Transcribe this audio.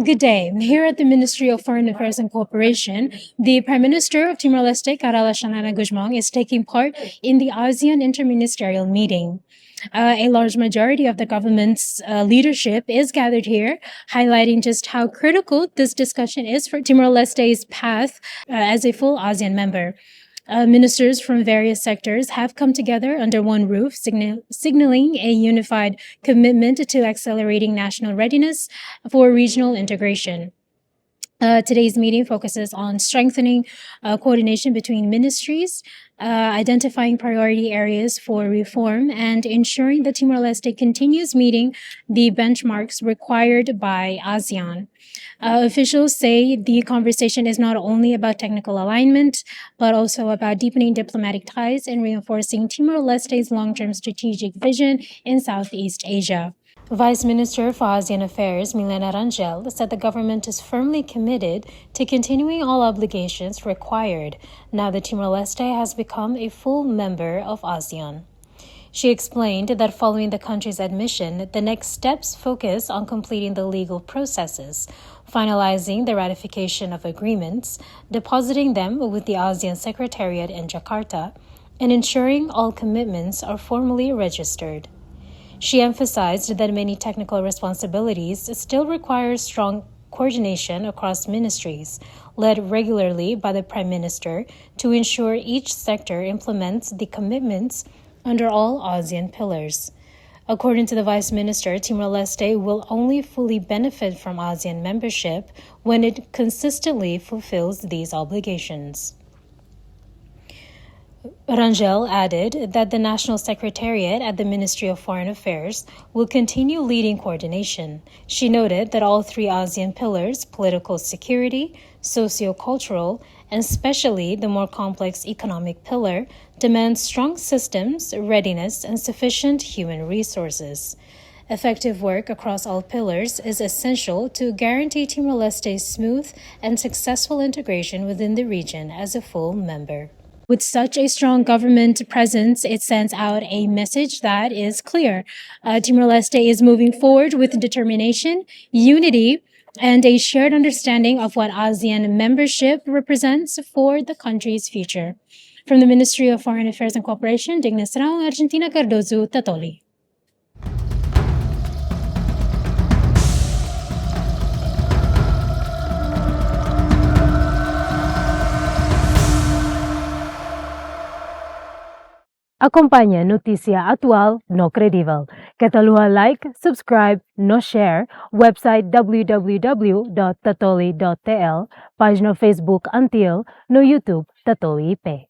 Good day. Here at the Ministry of Foreign Affairs and Cooperation, the Prime Minister of Timor-Leste, Karala Shanana Guzmang, is taking part in the ASEAN Interministerial meeting. A large majority of the government's leadership is gathered here, highlighting just how critical this discussion is for Timor-Leste's path as a full ASEAN member. Ministers from various sectors have come together under one roof, signaling a unified commitment to accelerating national readiness for regional integration. Today's meeting focuses on strengthening coordination between ministries, identifying priority areas for reform, and ensuring that Timor-Leste continues meeting the benchmarks required by ASEAN. Officials say the conversation is not only about technical alignment, but also about deepening diplomatic ties and reinforcing Timor-Leste's long-term strategic vision in Southeast Asia. Vice Minister for ASEAN Affairs, Milena Rangel, said the government is firmly committed to continuing all obligations required now that Timor-Leste has become a full member of ASEAN. She explained that following the country's admission, the next steps focus on completing the legal processes, finalizing the ratification of agreements, depositing them with the ASEAN Secretariat in Jakarta, and ensuring all commitments are formally registered. She emphasized that many technical responsibilities still require strong coordination across ministries, led regularly by the Prime Minister, to ensure each sector implements the commitments under all ASEAN pillars. According to the Vice Minister, Timor-Leste will only fully benefit from ASEAN membership when it consistently fulfills these obligations. Rangel added that the National Secretariat at the Ministry of Foreign Affairs will continue leading coordination. She noted that all three ASEAN pillars, political security, socio-cultural, and especially the more complex economic pillar, demand strong systems, readiness, and sufficient human resources. Effective work across all pillars is essential to guarantee Timor-Leste's smooth and successful integration within the region as a full member. With such a strong government presence, it sends out a message that is clear. Timor-Leste is moving forward with determination, unity, and a shared understanding of what ASEAN membership represents for the country's future. From the Ministry of Foreign Affairs and Cooperation, Dignas Rao, Argentina, Cardozo, TATOLI. Acompaña notícia atual no credível. Catalua like, subscribe, no share. Website www.tatoli.tl. Página Facebook Antil. No YouTube Tatoli IP.